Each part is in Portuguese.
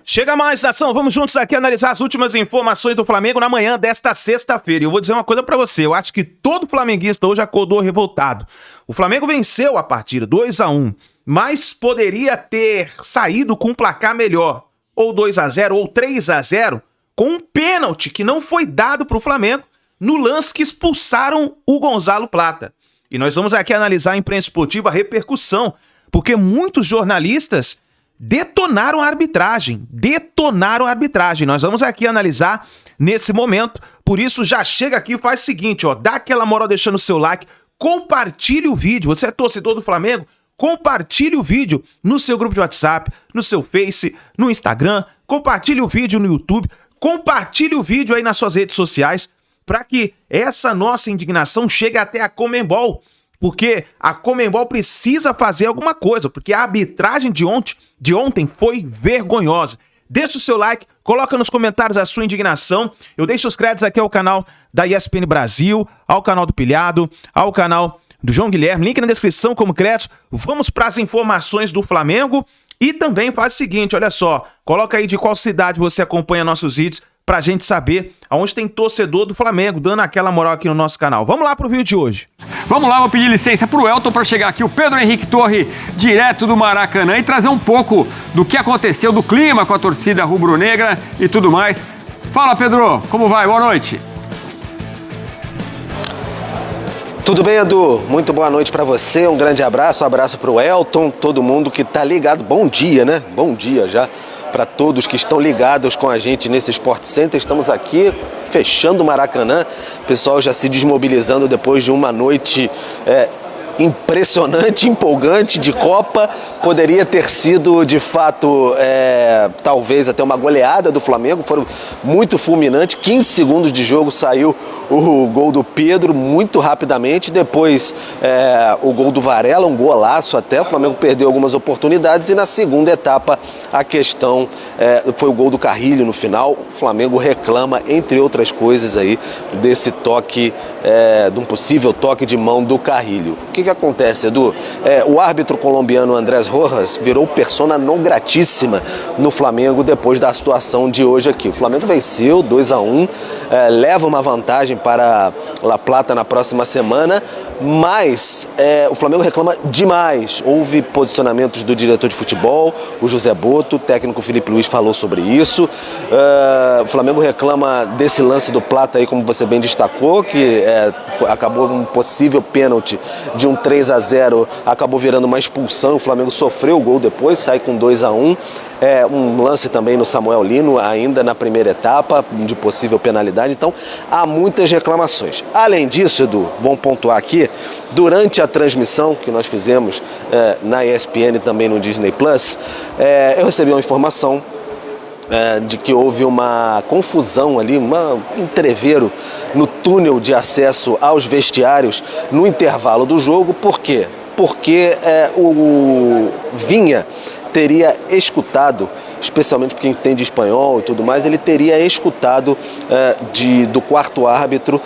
Chega mais, nação, vamos juntos aqui analisar as últimas informações do Flamengo na manhã desta sexta-feira. E eu vou dizer uma coisa pra você, eu acho que todo flamenguista hoje acordou revoltado. O Flamengo venceu a partida 2-1, mas poderia ter saído com um placar melhor, ou 2-0 ou 3-0, com um pênalti que não foi dado pro Flamengo no lance que expulsaram o Gonzalo Plata. E nós vamos aqui analisar a imprensa esportiva, a repercussão, porque muitos jornalistas detonaram a arbitragem. Nós vamos aqui analisar nesse momento, por isso já chega aqui e faz o seguinte, ó, dá aquela moral deixando o seu like, compartilhe o vídeo, você é torcedor do Flamengo? Compartilhe o vídeo no seu grupo de WhatsApp, no seu Face, no Instagram, compartilhe o vídeo no YouTube, compartilhe o vídeo aí nas suas redes sociais, para que essa nossa indignação chegue até a Conmebol, porque a Conmebol precisa fazer alguma coisa, porque a arbitragem de ontem foi vergonhosa. Deixa o seu like, coloca nos comentários a sua indignação. Eu deixo os créditos aqui ao canal da ESPN Brasil, ao canal do Pilhado, ao canal do João Guilherme, link na descrição como crédito. Vamos para as informações do Flamengo e também faz o seguinte, olha só, coloca aí de qual cidade você acompanha nossos vídeos, pra gente saber aonde tem torcedor do Flamengo, dando aquela moral aqui no nosso canal. Vamos lá pro vídeo de hoje. Vamos lá, vou pedir licença pro Elton para chegar aqui, o Pedro Henrique Torre, direto do Maracanã, e trazer um pouco do que aconteceu, do clima com a torcida rubro-negra e tudo mais. Fala, Pedro, como vai? Boa noite. Tudo bem, Edu? Muito boa noite para você, um grande abraço, pro Elton, todo mundo que tá ligado. Bom dia, né? Bom dia já para todos que estão ligados com a gente nesse Sport Center. Estamos aqui fechando o Maracanã, o pessoal já se desmobilizando depois de uma noite impressionante, empolgante de Copa. Poderia ter sido de fato talvez até uma goleada do Flamengo, foram muito fulminante. 15 segundos de jogo saiu o gol do Pedro muito rapidamente, depois o gol do Varela, um golaço até. O Flamengo perdeu algumas oportunidades e na segunda etapa a questão foi o gol do Carrilho no final. O Flamengo reclama, entre outras coisas aí, desse toque, de um possível toque de mão do Carrilho. O que acontece, Edu? O árbitro colombiano Andrés Rojas virou persona não gratíssima no Flamengo depois da situação de hoje aqui. O Flamengo venceu 2-1, leva uma vantagem para La Plata na próxima semana, mas o Flamengo reclama demais. Houve posicionamentos do diretor de futebol, o José Boto, o técnico Felipe Luiz falou sobre isso. O Flamengo reclama desse lance do Plata aí, como você bem destacou, que acabou um possível pênalti de um 3-0, acabou virando uma expulsão. O Flamengo sofreu o gol depois, sai com 2-1. Um lance também no Samuel Lino, ainda na primeira etapa, de possível penalidade. Então, há muitas reclamações. Além disso, Edu, bom pontuar aqui, durante a transmissão que nós fizemos na ESPN e também no Disney Plus, eu recebi uma informação de que houve uma confusão ali, um entreveiro no túnel de acesso aos vestiários no intervalo do jogo. Por quê? Porque o Vinha teria escutado, especialmente porque entende espanhol e tudo mais, ele teria escutado do quarto árbitro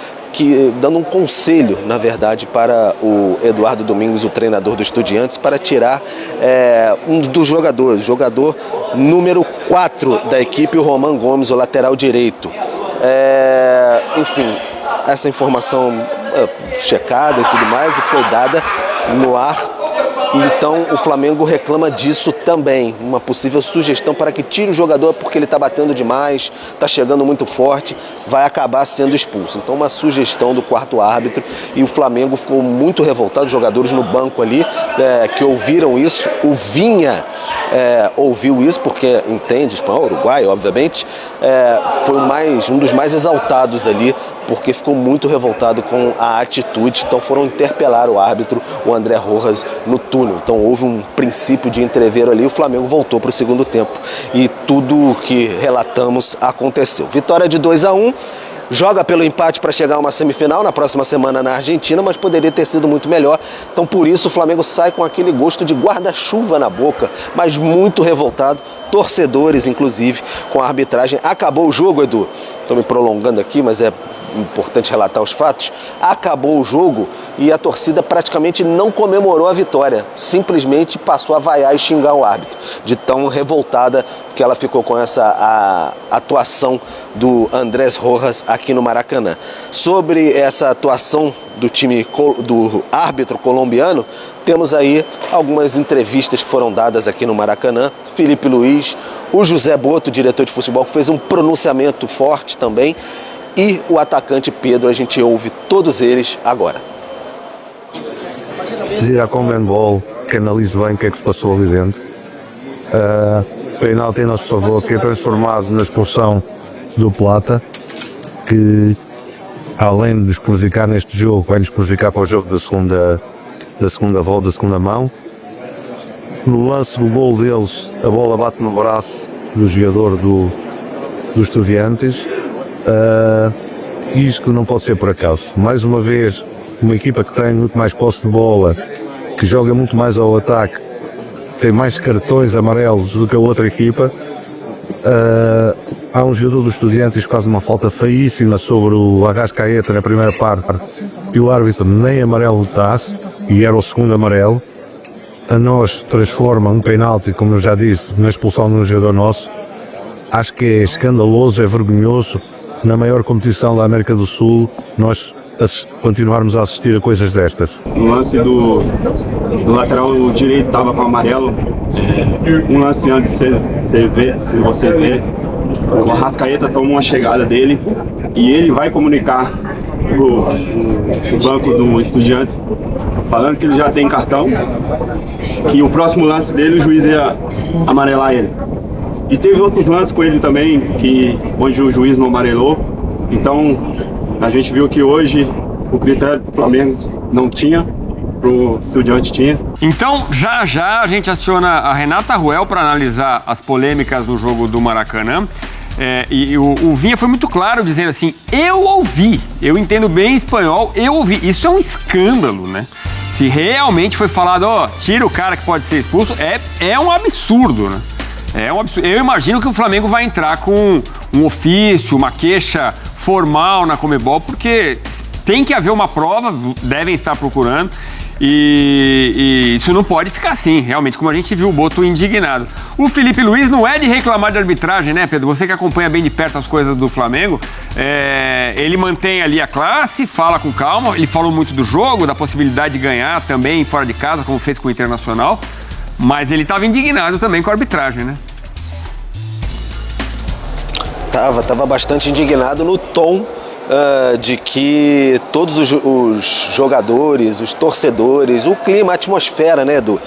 dando um conselho, na verdade, para o Eduardo Domingos, o treinador do Estudiantes, para tirar um dos jogadores, jogador número 4 da equipe, o Roman Gomes, o lateral direito. Enfim, essa informação checada e tudo mais, e foi dada no ar. Então o Flamengo reclama disso também, uma possível sugestão para que tire o jogador porque ele está batendo demais, está chegando muito forte, vai acabar sendo expulso. Então uma sugestão do quarto árbitro, e o Flamengo ficou muito revoltado, os jogadores no banco ali que ouviram isso. O Vinha ouviu isso porque entende espanhol, uruguai, obviamente, foi um dos mais exaltados ali, porque ficou muito revoltado com a atitude. Então foram interpelar o árbitro, o André Rojas, no túnel. Então houve um princípio de entreveiro ali, o Flamengo voltou para o segundo tempo e tudo o que relatamos aconteceu. Vitória de 2-1, joga pelo empate para chegar a uma semifinal na próxima semana na Argentina, mas poderia ter sido muito melhor. Então por isso o Flamengo sai com aquele gosto de guarda-chuva na boca, mas muito revoltado, torcedores inclusive, com a arbitragem. Acabou o jogo, Edu, estou me prolongando aqui, mas importante relatar os fatos, acabou o jogo e a torcida praticamente não comemorou a vitória, simplesmente passou a vaiar e xingar o árbitro, de tão revoltada que ela ficou com essa atuação do Andrés Rojas aqui no Maracanã. Sobre essa atuação do árbitro colombiano, temos aí algumas entrevistas que foram dadas aqui no Maracanã. Felipe Luiz, o José Boto, diretor de futebol, que fez um pronunciamento forte também, e o atacante Pedro. A gente ouve todos eles agora. Dizer à Conmebol que analise bem o que é que se passou ali dentro. Penalti em nosso favor, que é transformado na expulsão do Plata, que além de nos prejudicar neste jogo, vai nos prejudicar para o jogo da segunda volta, da segunda mão. No lance do gol deles, a bola bate no braço do jogador do Estudiantes. Isto não pode ser por acaso. Mais uma vez, uma equipa que tem muito mais posse de bola, que joga muito mais ao ataque, tem mais cartões amarelos do que a outra equipa. Há um jogador dos Estudiantes que faz uma falta feíssima sobre o Arrascaeta na primeira parte e o árbitro nem amarelo está, e era o segundo amarelo. A nós transforma um penalti, como eu já disse, na expulsão de um jogador nosso. Acho que é escandaloso, é vergonhoso, na maior competição da América do Sul, nós continuarmos a assistir a coisas destas. O lance do lateral direito estava com amarelo. Um lance antes, se vocês verem, o Arrascaeta tomou uma chegada dele e ele vai comunicar o banco do Estudiantes, falando que ele já tem cartão, que o próximo lance dele o juiz ia amarelar ele. E teve outros lances com ele também, onde o juiz não amarelou. Então a gente viu que hoje o critério do Flamengo não tinha, pro Estudiante tinha. Então, já a gente aciona a Renata Ruel para analisar as polêmicas do jogo do Maracanã. E o Vinha foi muito claro dizendo assim: eu ouvi, eu entendo bem espanhol, eu ouvi. Isso é um escândalo, né? Se realmente foi falado, tira o cara que pode ser expulso, é um absurdo, né? É um absurdo. Eu imagino que o Flamengo vai entrar com um ofício, uma queixa formal na Conmebol, porque tem que haver uma prova, devem estar procurando, e isso não pode ficar assim, realmente, como a gente viu o Boto indignado. O Felipe Luiz não é de reclamar de arbitragem, né, Pedro? Você que acompanha bem de perto as coisas do Flamengo, ele mantém ali a classe, fala com calma, ele falou muito do jogo, da possibilidade de ganhar também fora de casa, como fez com o Internacional, mas ele estava indignado também com a arbitragem, né? Tava bastante indignado no tom de que todos os jogadores, os torcedores, o clima, a atmosfera, né, do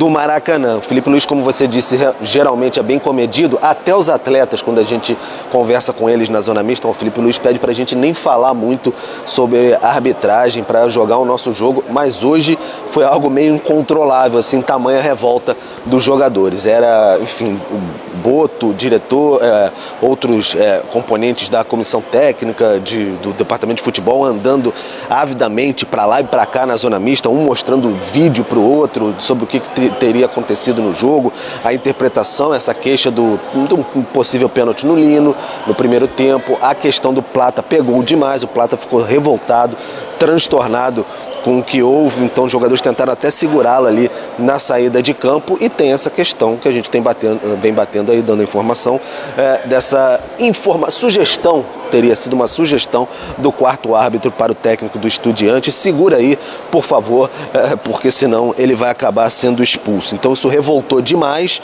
Maracanã. O Felipe Luiz, como você disse, geralmente é bem comedido. Até os atletas, quando a gente conversa com eles na zona mista, o Felipe Luiz pede pra gente nem falar muito sobre a arbitragem para jogar o nosso jogo, mas hoje foi algo meio incontrolável, assim, tamanha revolta dos jogadores. Era, enfim, o Boto, o diretor, outros componentes da comissão técnica do departamento de futebol andando avidamente para lá e para cá na zona mista, um mostrando vídeo para o outro sobre o que teria acontecido no jogo, a interpretação, essa queixa do possível pênalti no Lino no primeiro tempo, a questão do Plata pegou demais, o Plata ficou revoltado, transtornado com o que houve, então os jogadores tentaram até segurá-lo ali na saída de campo, e tem essa questão que a gente vem batendo aí, dando informação, dessa sugestão, teria sido uma sugestão do quarto árbitro para o técnico do Estudiantes: segura aí, por favor, porque senão ele vai acabar sendo expulso. Então isso revoltou demais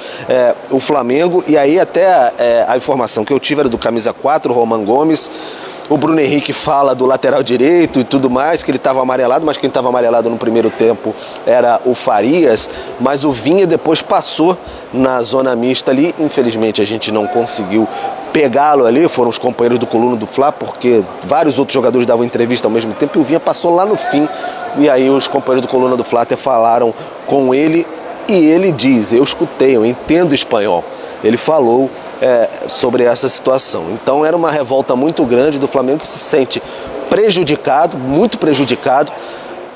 o Flamengo, e aí até a informação que eu tive era do camisa 4, Roman Gomes. O Bruno Henrique fala do lateral direito e tudo mais, que ele estava amarelado, mas quem estava amarelado no primeiro tempo era o Farias, mas o Vinha depois passou na zona mista ali. Infelizmente a gente não conseguiu pegá-lo ali, foram os companheiros do Coluna do Fla, porque vários outros jogadores davam entrevista ao mesmo tempo e o Vinha passou lá no fim, e aí os companheiros do Coluna do Fla até falaram com ele, e ele diz: eu escutei, eu entendo espanhol. Ele falou sobre essa situação. Então era uma revolta muito grande do Flamengo, que se sente prejudicado, muito prejudicado.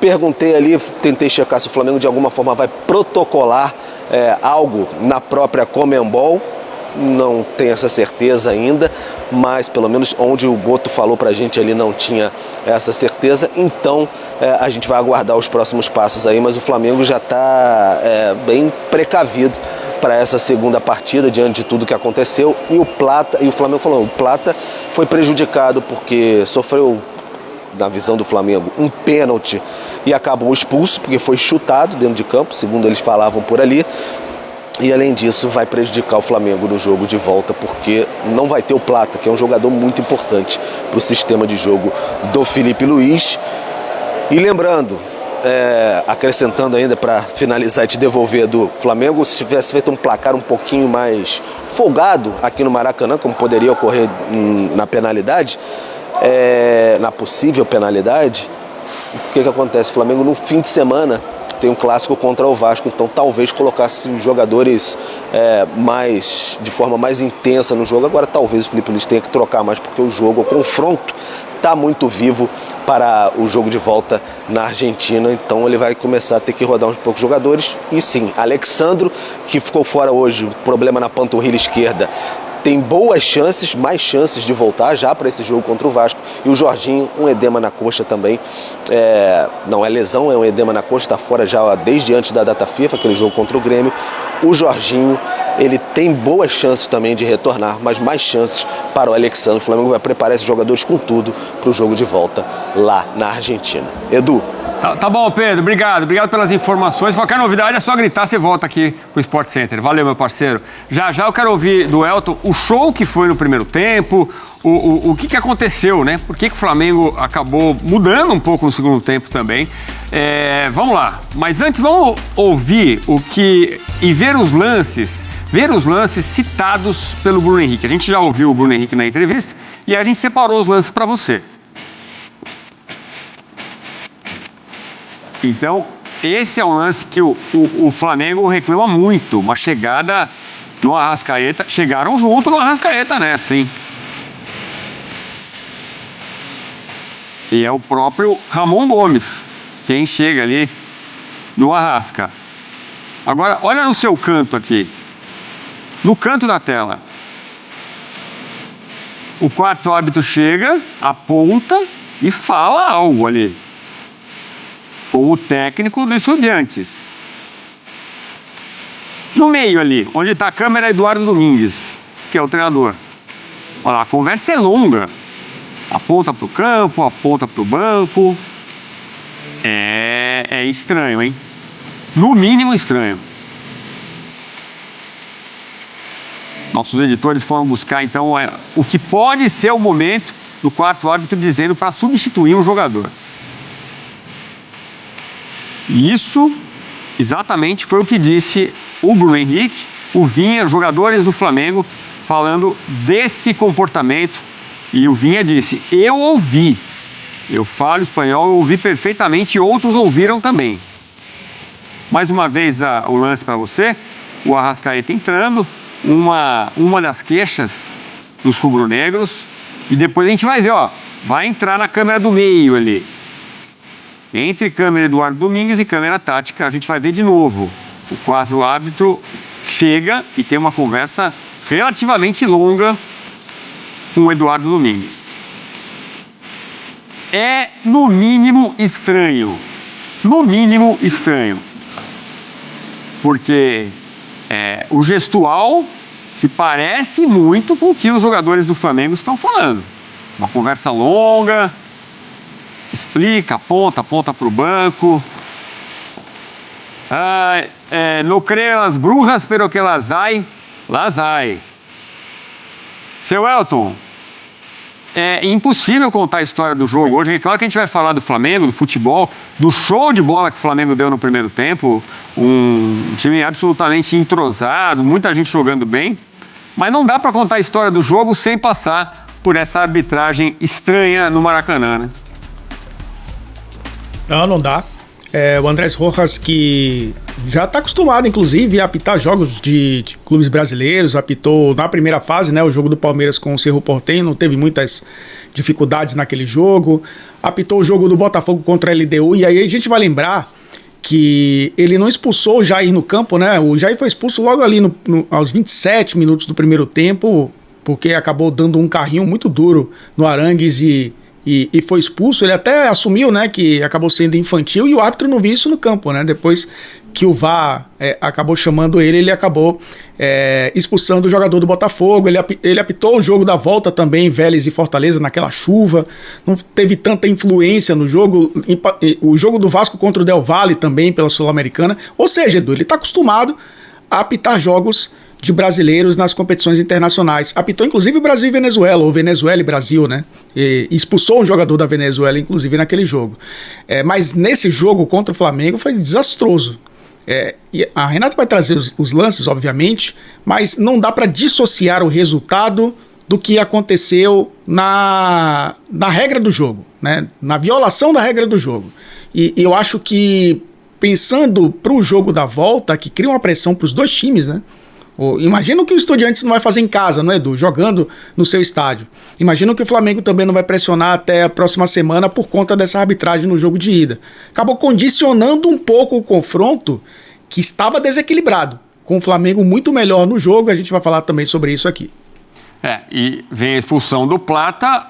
Perguntei ali, tentei checar se o Flamengo de alguma forma vai protocolar algo na própria Conmebol. não tem essa certeza ainda, mas pelo menos onde o Boto falou pra gente ali não tinha essa certeza, então a gente vai aguardar os próximos passos aí, mas o Flamengo já está bem precavido para essa segunda partida, diante de tudo que aconteceu, e o Flamengo falou, o Plata foi prejudicado porque sofreu, na visão do Flamengo, um pênalti e acabou expulso, porque foi chutado dentro de campo, segundo eles falavam por ali, e além disso vai prejudicar o Flamengo no jogo de volta, porque não vai ter o Plata, que é um jogador muito importante para o sistema de jogo do Felipe Luiz. E lembrando, acrescentando ainda para finalizar e te devolver do Flamengo, se tivesse feito um placar um pouquinho mais folgado aqui no Maracanã, como poderia ocorrer na penalidade, na possível penalidade, o que acontece? O Flamengo no fim de semana tem um clássico contra o Vasco, então talvez colocasse os jogadores de forma mais intensa no jogo. Agora talvez o Felipe Luiz tenha que trocar mais, porque o confronto está muito vivo para o jogo de volta na Argentina, então ele vai começar a ter que rodar uns poucos jogadores. E sim, Alexandro, que ficou fora hoje, problema na panturrilha esquerda, tem boas chances, mais chances de voltar já para esse jogo contra o Vasco. E o Jorginho, um edema na coxa também. Não é lesão, é um edema na coxa, está fora já desde antes da data FIFA, aquele jogo contra o Grêmio. O Jorginho, ele tem boas chances também de retornar, mas mais chances para o Alexandre. O Flamengo vai preparar esses jogadores com tudo para o jogo de volta lá na Argentina. Edu. Tá bom, Pedro. Obrigado pelas informações. Qualquer novidade é só gritar, você volta aqui pro Sport Center. Valeu, meu parceiro. Já eu quero ouvir do Elton o show que foi no primeiro tempo, o que aconteceu, né? Por que o Flamengo acabou mudando um pouco no segundo tempo também. Vamos lá. Mas antes, vamos ouvir e ver os lances citados pelo Bruno Henrique. A gente já ouviu o Bruno Henrique na entrevista e a gente separou os lances para você. Então, esse é um lance que o Flamengo reclama muito. Uma chegada no Arrascaeta. Chegaram junto no Arrascaeta nessa, hein? E é o próprio Ramon Gomes quem chega ali no Arrasca. Agora, olha no seu canto aqui. No canto da tela. O quarto árbitro chega, aponta e fala algo ali com o técnico do Estudiantes. No meio ali, onde está a câmera, é Eduardo Domingues, que é o treinador. Olha lá, a conversa é longa. Aponta para o campo, aponta para o banco. É estranho, hein? No mínimo estranho. Nossos editores foram buscar, então, o que pode ser o momento do quarto árbitro dizendo para substituir um jogador. E isso exatamente foi o que disse o Bruno Henrique, o Vinha, jogadores do Flamengo, falando desse comportamento. E o Vinha disse, eu ouvi, eu falo espanhol, eu ouvi perfeitamente e outros ouviram também. Mais uma vez o lance para você, o Arrascaeta entrando, uma das queixas dos rubro-negros, e depois a gente vai ver, vai entrar na câmera do meio ali. Entre câmera Eduardo Domingues e câmera tática, a gente vai ver de novo. O quarto árbitro chega e tem uma conversa relativamente longa com o Eduardo Domingues. É no mínimo estranho. No mínimo estranho. Porque o gestual se parece muito com o que os jogadores do Flamengo estão falando. Uma conversa longa. Explica, aponta para o banco. Não creio nas brujas, pero que las hay. Seu Elton, é impossível contar a história do jogo hoje. Claro que a gente vai falar do Flamengo, do futebol, do show de bola que o Flamengo deu no primeiro tempo. Um time absolutamente entrosado, muita gente jogando bem. Mas não dá para contar a história do jogo sem passar por essa arbitragem estranha no Maracanã, né? Não dá. O Andrés Rojas, que já está acostumado, inclusive, a apitar jogos de clubes brasileiros, apitou na primeira fase, né, o jogo do Palmeiras com o Cerro Porteño, não teve muitas dificuldades naquele jogo, apitou o jogo do Botafogo contra a LDU, e aí a gente vai lembrar que ele não expulsou o Jair no campo, né? O Jair foi expulso logo ali aos 27 minutos do primeiro tempo, porque acabou dando um carrinho muito duro no Arangues e foi expulso. Ele até assumiu, né, que acabou sendo infantil, e o árbitro não viu isso no campo, né? Depois que o VAR acabou chamando ele acabou expulsando o jogador do Botafogo. Ele apitou o jogo da volta também, Vélez e Fortaleza, naquela chuva. Não teve tanta influência no jogo. O jogo do Vasco contra o Del Valle também, pela Sul-Americana. Ou seja, Edu, ele está acostumado a apitar jogos de brasileiros nas competições internacionais. Apitou inclusive o Brasil e Venezuela, ou Venezuela e Brasil, né? E expulsou um jogador da Venezuela, inclusive, naquele jogo. Mas nesse jogo contra o Flamengo foi desastroso. E a Renata vai trazer os lances, obviamente, mas não dá para dissociar o resultado do que aconteceu na regra do jogo, né? Na violação da regra do jogo. E eu acho que, pensando para o jogo da volta, que cria uma pressão para os dois times, né? Imagina o que o Estudiantes não vai fazer em casa, não é, Edu? Jogando no seu estádio. Imagina que o Flamengo também não vai pressionar até a próxima semana por conta dessa arbitragem no jogo de ida. Acabou condicionando um pouco o confronto, que estava desequilibrado, com o Flamengo muito melhor no jogo. A gente vai falar também sobre isso aqui. E vem a expulsão do Plata,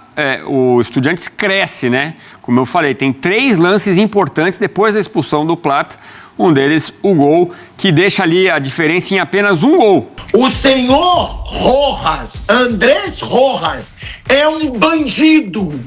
o Estudiantes cresce, né? Como eu falei, tem 3 lances importantes depois da expulsão do Plata. Um deles, o gol, que deixa ali a diferença em apenas um gol. O senhor Rojas, Andrés Rojas, é um bandido.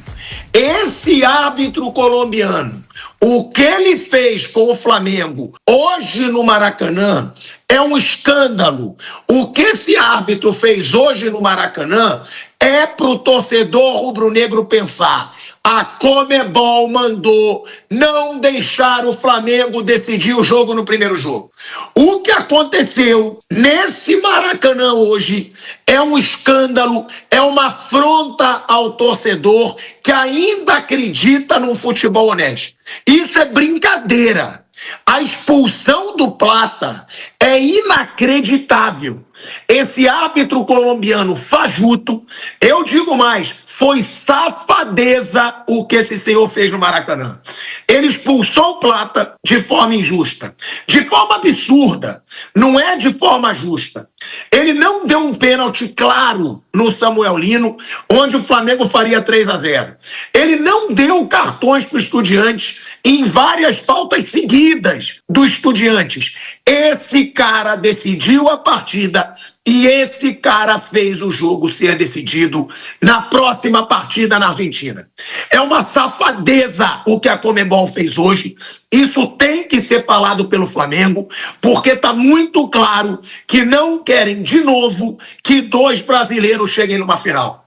Esse árbitro colombiano, o que ele fez com o Flamengo hoje no Maracanã é um escândalo. O que esse árbitro fez hoje no Maracanã é pro torcedor rubro-negro pensar: a Conmebol mandou não deixar o Flamengo decidir o jogo no primeiro jogo. O que aconteceu nesse Maracanã hoje é um escândalo, é uma afronta ao torcedor que ainda acredita num futebol honesto. Isso é brincadeira. A expulsão do Plata é inacreditável. Esse árbitro colombiano fajuto, eu digo mais, foi safadeza o que esse senhor fez no Maracanã. Ele expulsou o Plata de forma injusta, de forma absurda, não é de forma justa. Ele não deu um pênalti claro no Samuel Lino, onde o Flamengo faria 3-0. Ele não deu cartões para o Estudiantes em várias faltas seguidas do Estudiantes. Esse cara decidiu a partida e esse cara fez o jogo ser decidido na próxima partida na Argentina. É uma safadeza o que a Conmebol fez hoje. Isso tem que ser falado pelo Flamengo, porque está muito claro que não querem de novo que 2 brasileiros cheguem numa final.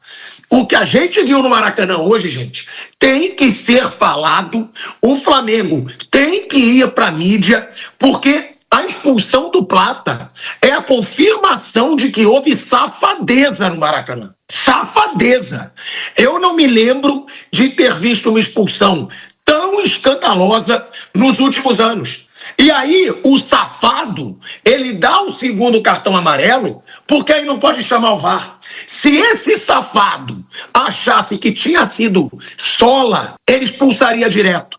O que a gente viu no Maracanã hoje, gente, tem que ser falado. O Flamengo tem que ir para a mídia, porque a expulsão do Plata é a confirmação de que houve safadeza no Maracanã. Safadeza. Eu não me lembro de ter visto uma expulsão tão escandalosa nos últimos anos. E aí, o safado, ele dá o segundo cartão amarelo, porque aí não pode chamar o VAR. Se esse safado achasse que tinha sido sola, ele expulsaria direto.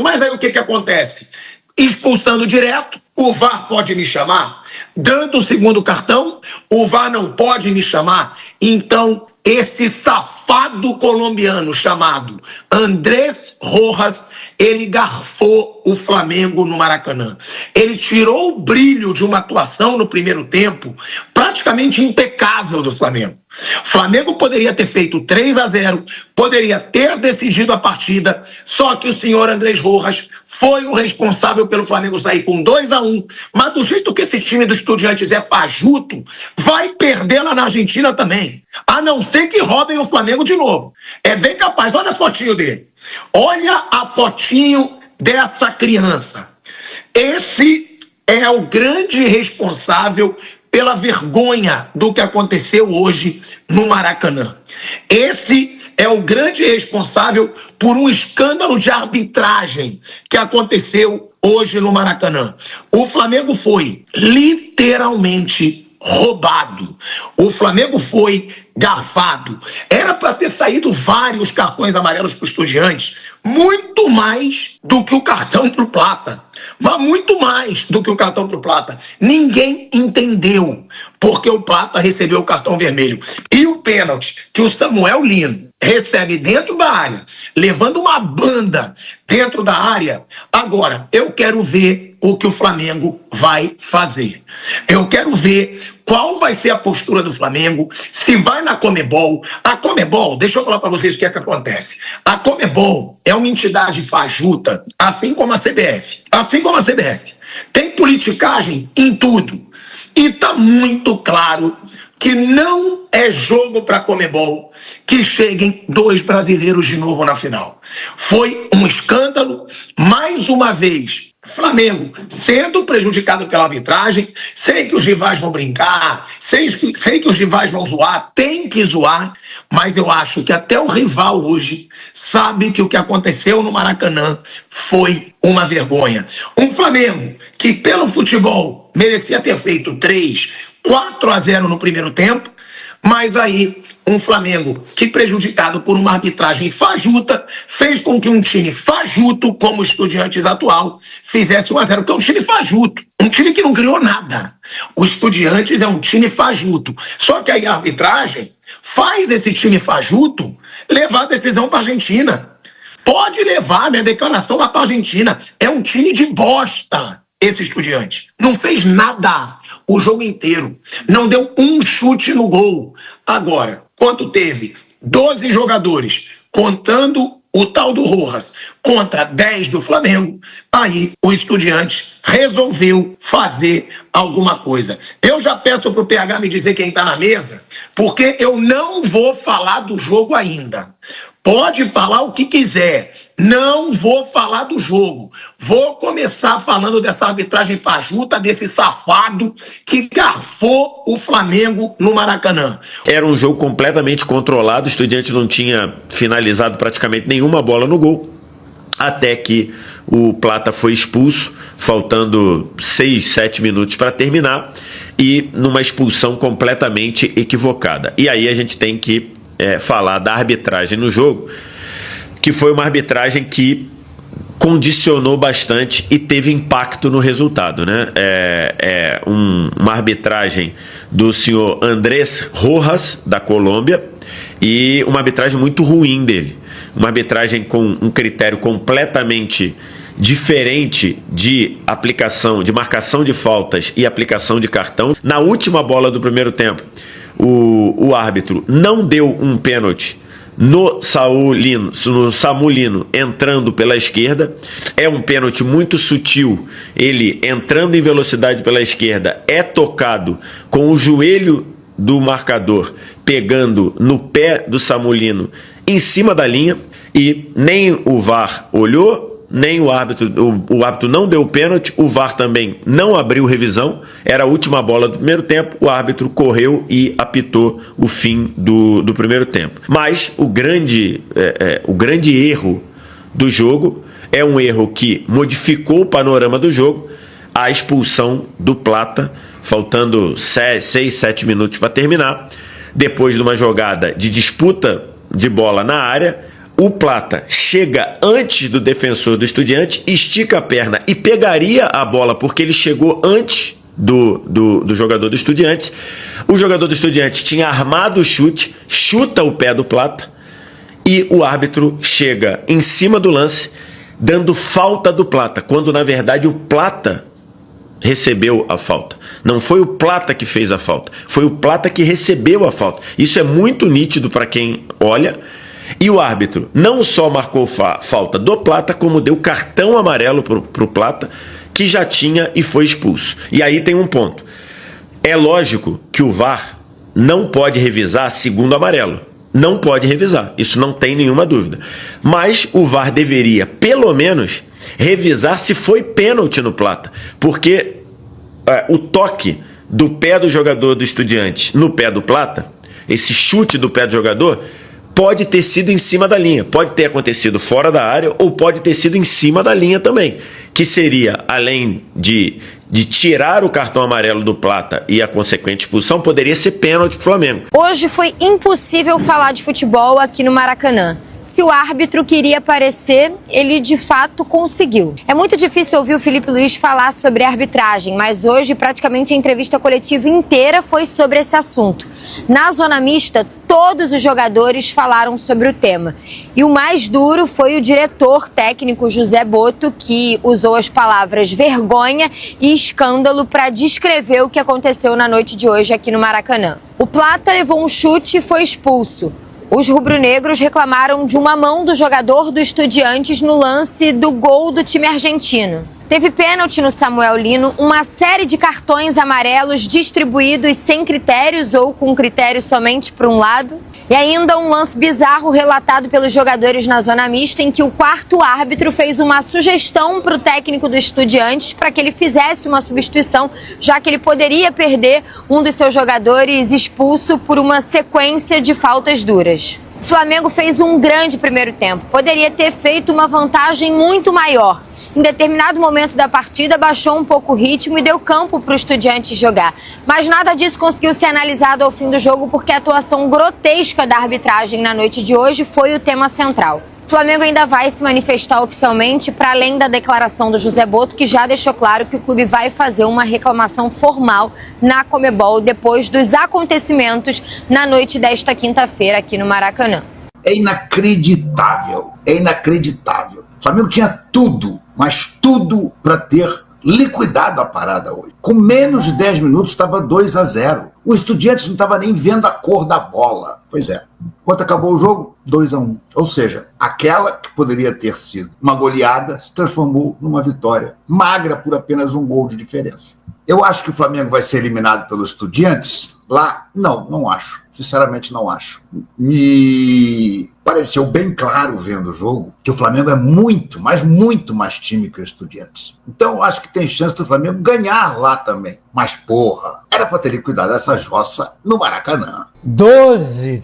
Mas aí o que acontece? Expulsando direto, o VAR pode me chamar. Dando o segundo cartão, o VAR não pode me chamar. Então, esse safado colombiano chamado Andrés Rojas, ele garfou o Flamengo no Maracanã. Ele tirou o brilho de uma atuação no primeiro tempo praticamente impecável do Flamengo. O Flamengo poderia ter feito 3-0, poderia ter decidido a partida, só que o senhor Andrés Rojas foi o responsável pelo Flamengo sair com 2-1, mas do jeito que esse time do Estudiantes é fajuto, vai perder lá na Argentina também, a não ser que roubem o Flamengo de novo. É bem capaz. Olha a fotinho dele. Olha a fotinho dessa criança. Esse é o grande responsável pela vergonha do que aconteceu hoje no Maracanã. Esse é o grande responsável por um escândalo de arbitragem que aconteceu hoje no Maracanã. O Flamengo foi literalmente roubado. O Flamengo foi garfado. Era para ter saído vários cartões amarelos para os Estudiantes, muito mais do que o cartão para o Plata. Mas muito mais do que o cartão para o Plata. Ninguém entendeu porque o Plata recebeu o cartão vermelho. E o pênalti que o Samuel Lino recebe dentro da área, levando uma banda dentro da área. Agora, eu quero ver o que o Flamengo vai fazer. Eu quero ver qual vai ser a postura do Flamengo, se vai na Conmebol. A Conmebol, deixa eu falar para vocês o que é que acontece. A Conmebol é uma entidade fajuta, assim como a CBF. Assim como a CBF. Tem politicagem em tudo. E tá muito claro que não é jogo para Conmebol que cheguem 2 brasileiros de novo na final. Foi um escândalo, mais uma vez. Flamengo sendo prejudicado pela arbitragem. Sei que os rivais vão brincar, sei que os rivais vão zoar, tem que zoar, mas eu acho que até o rival hoje sabe que o que aconteceu no Maracanã foi uma vergonha. Um Flamengo que pelo futebol merecia ter feito 4-0 no primeiro tempo, mas aí um Flamengo que, prejudicado por uma arbitragem fajuta, fez com que um time fajuto, como o Estudiantes atual, fizesse 1-0, porque é um time fajuto, um time que não criou nada. O Estudiantes é um time fajuto, só que aí a arbitragem faz esse time fajuto levar a decisão para a Argentina. Pode levar minha declaração lá para a Argentina. É um time de bosta, esse Estudiante. Não fez nada o jogo inteiro. Não deu um chute no gol. Agora, quando teve 12 jogadores, contando o tal do Rojas, contra 10 do Flamengo, aí o Estudiante resolveu fazer alguma coisa. Eu já peço pro PH me dizer quem tá na mesa, porque eu não vou falar do jogo ainda. Pode falar o que quiser, não vou falar do jogo. Vou começar falando dessa arbitragem fajuta, desse safado que garfou o Flamengo no Maracanã. Era um jogo completamente controlado, o Estudiante não tinha finalizado praticamente nenhuma bola no gol, até que o Plata foi expulso, faltando 6, 7 minutos para terminar, e numa expulsão completamente equivocada. E aí a gente tem que falar da arbitragem no jogo, que foi uma arbitragem que condicionou bastante e teve impacto no resultado, né? Uma arbitragem do senhor Andrés Rojas, da Colômbia, e uma arbitragem muito ruim dele. Uma arbitragem com um critério completamente diferente de aplicação, de marcação de faltas e aplicação de cartão. Na última bola do primeiro tempo, o árbitro não deu um pênalti no Samuel Lino entrando pela esquerda. É um pênalti muito sutil. Ele entrando em velocidade pela esquerda é tocado com o joelho do marcador pegando no pé do Samuel Lino em cima da linha, e nem o VAR olhou, nem o árbitro não deu o pênalti, o VAR também não abriu revisão. Era a última bola do primeiro tempo, o árbitro correu e apitou o fim do primeiro tempo. Mas o grande erro do jogo é um erro que modificou o panorama do jogo, a expulsão do Plata, faltando 6, 7 minutos para terminar, depois de uma jogada de disputa de bola na área. O Plata chega antes do defensor do Estudiante, estica a perna e pegaria a bola porque ele chegou antes do jogador do Estudiante. O jogador do Estudiante tinha armado o chute, chuta o pé do Plata e o árbitro chega em cima do lance, dando falta do Plata, quando na verdade o Plata recebeu a falta. Não foi o Plata que fez a falta, foi o Plata que recebeu a falta. Isso é muito nítido para quem olha. E o árbitro não só marcou falta do Plata, como deu cartão amarelo pro Plata, que já tinha e foi expulso. E aí tem um ponto. É lógico que o VAR não pode revisar segundo amarelo. Não pode revisar, isso não tem nenhuma dúvida. Mas o VAR deveria, pelo menos, revisar se foi pênalti no Plata. Porque o toque do pé do jogador do Estudiante no pé do Plata, esse chute do pé do jogador, pode ter sido em cima da linha. Pode ter acontecido fora da área ou pode ter sido em cima da linha também. Que seria, além de tirar o cartão amarelo do Plata e a consequente expulsão, poderia ser pênalti pro Flamengo. Hoje foi impossível falar de futebol aqui no Maracanã. Se o árbitro queria aparecer, ele de fato conseguiu. É muito difícil ouvir o Felipe Luiz falar sobre arbitragem, mas hoje praticamente a entrevista coletiva inteira foi sobre esse assunto. Na zona mista, todos os jogadores falaram sobre o tema. E o mais duro foi o diretor técnico José Botto, que usou as palavras vergonha e escândalo para descrever o que aconteceu na noite de hoje aqui no Maracanã. O Plata levou um chute e foi expulso. Os rubro-negros reclamaram de uma mão do jogador do Estudiantes no lance do gol do time argentino. Teve pênalti no Samuel Lino, uma série de cartões amarelos distribuídos sem critérios ou com critério somente para um lado. E ainda um lance bizarro relatado pelos jogadores na zona mista, em que o quarto árbitro fez uma sugestão para o técnico do Estudiantes para que ele fizesse uma substituição, já que ele poderia perder um dos seus jogadores expulso por uma sequência de faltas duras. O Flamengo fez um grande primeiro tempo, poderia ter feito uma vantagem muito maior. Em determinado momento da partida, baixou um pouco o ritmo e deu campo para o Estudiantes jogar. Mas nada disso conseguiu ser analisado ao fim do jogo, porque a atuação grotesca da arbitragem na noite de hoje foi o tema central. O Flamengo ainda vai se manifestar oficialmente, para além da declaração do José Botto, que já deixou claro que o clube vai fazer uma reclamação formal na Conmebol depois dos acontecimentos na noite desta quinta-feira aqui no Maracanã. É inacreditável, é inacreditável. O Flamengo tinha tudo, mas tudo para ter liquidado a parada hoje. Com menos de 10 minutos estava 2-0. O Estudiantes não estava nem vendo a cor da bola. Pois é. Quando acabou o jogo, 2-1. Ou seja, aquela que poderia ter sido uma goleada se transformou numa vitória magra por apenas um gol de diferença. Eu acho que o Flamengo vai ser eliminado pelos Estudiantes lá? Não acho. Sinceramente, não acho. Me pareceu bem claro vendo o jogo que o Flamengo é muito mais time que o Estudiantes. Então, eu acho que tem chance do Flamengo ganhar lá também. Mas, porra, era para ter liquidado essa jossa no Maracanã. 12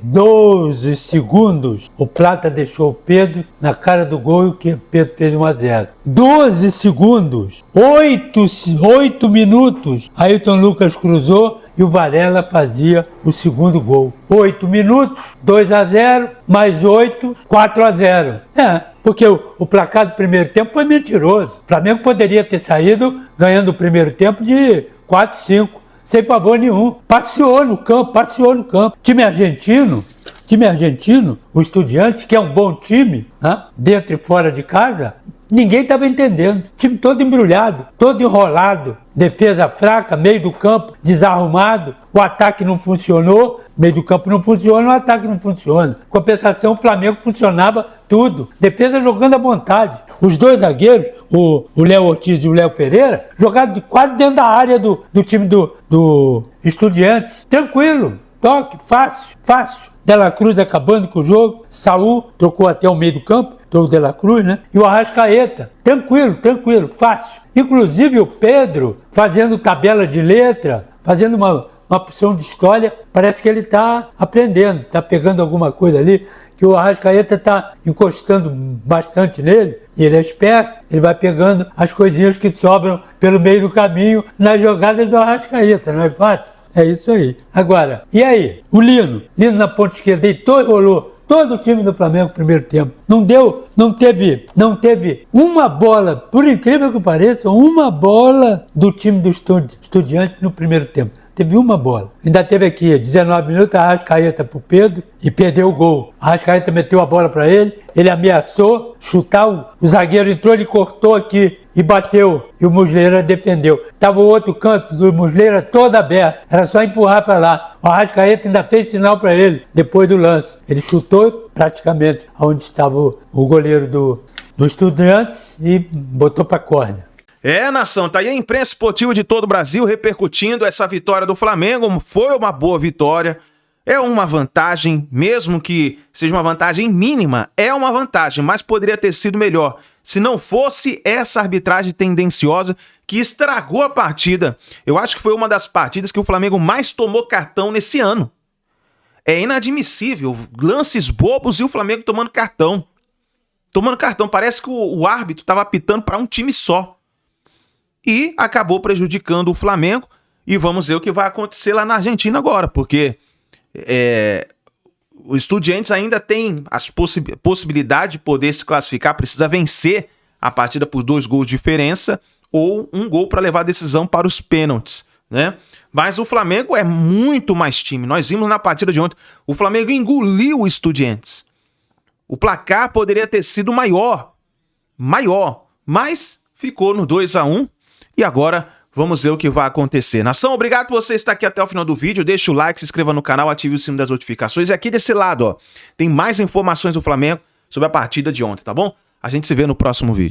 segundos, o Plata deixou o Pedro na cara do gol e o Pedro fez 1-0. 12 segundos, 8 minutos, Ayrton Lucas cruzou e o Varela fazia o segundo gol. 8 minutos, 2-0, mais 8, 4-0. Porque o placar do primeiro tempo foi mentiroso. O Flamengo poderia ter saído ganhando o primeiro tempo de 4-5, sem favor nenhum. Passeou no campo. Time argentino, o Estudiantes, que é um bom time, dentro e fora de casa, ninguém estava entendendo. Time todo embrulhado, todo enrolado. Defesa fraca, meio do campo desarrumado. O ataque não funcionou. Meio do campo não funciona, o ataque não funciona. Compensação, o Flamengo funcionava tudo. Defesa jogando à vontade. Os dois zagueiros, o Léo Ortiz e o Léo Pereira, jogaram quase dentro da área do time do Estudiantes. Tranquilo, toque, fácil. De La Cruz acabando com o jogo. Saúl trocou até o meio do campo, o De La Cruz, né? E o Arrascaeta. Tranquilo, fácil. Inclusive o Pedro fazendo tabela de letra, fazendo uma porção de história. Parece que ele está aprendendo, está pegando alguma coisa ali, que o Arrascaeta está encostando bastante nele, e ele é esperto, ele vai pegando as coisinhas que sobram pelo meio do caminho nas jogadas do Arrascaeta, não é fato? É isso aí. Agora, e aí? O Lino na ponta esquerda deitou e rolou todo o time do Flamengo no primeiro tempo. Não teve uma bola, por incrível que pareça, uma bola do time do Estudiantes no primeiro tempo. Teve uma bola. Ainda teve aqui 19 minutos, a Arrascaeta pro Pedro e perdeu o gol. A Arrascaeta meteu a bola para ele ameaçou chutar, o zagueiro entrou, ele cortou aqui e bateu. E o Muslera defendeu. Tava o outro canto do Muslera todo aberto. Era só empurrar para lá. O Arrascaeta ainda fez sinal para ele depois do lance. Ele chutou praticamente onde estava o goleiro do Estudiantes e botou para a córnea. Nação, tá aí a imprensa esportiva de todo o Brasil repercutindo essa vitória do Flamengo. Foi uma boa vitória, é uma vantagem, mesmo que seja uma vantagem mínima, é uma vantagem, mas poderia ter sido melhor se não fosse essa arbitragem tendenciosa que estragou a partida. Eu acho que foi uma das partidas que o Flamengo mais tomou cartão nesse ano. É inadmissível. Lances bobos e o Flamengo tomando cartão. Tomando cartão. Parece que o árbitro estava apitando para um time só. E acabou prejudicando o Flamengo. E vamos ver o que vai acontecer lá na Argentina agora. Porque o Estudiantes ainda tem a possibilidade de poder se classificar. Precisa vencer a partida por 2 gols de diferença. Ou 1 gol para levar a decisão para os pênaltis, né? Mas o Flamengo é muito mais time. Nós vimos na partida de ontem. O Flamengo engoliu o Estudiantes. O placar poderia ter sido maior, mas ficou no 2-1 e agora vamos ver o que vai acontecer. Nação, obrigado por você estar aqui até o final do vídeo. Deixa o like, se inscreva no canal, ative o sino das notificações. E aqui desse lado, ó, tem mais informações do Flamengo sobre a partida de ontem, tá bom? A gente se vê no próximo vídeo.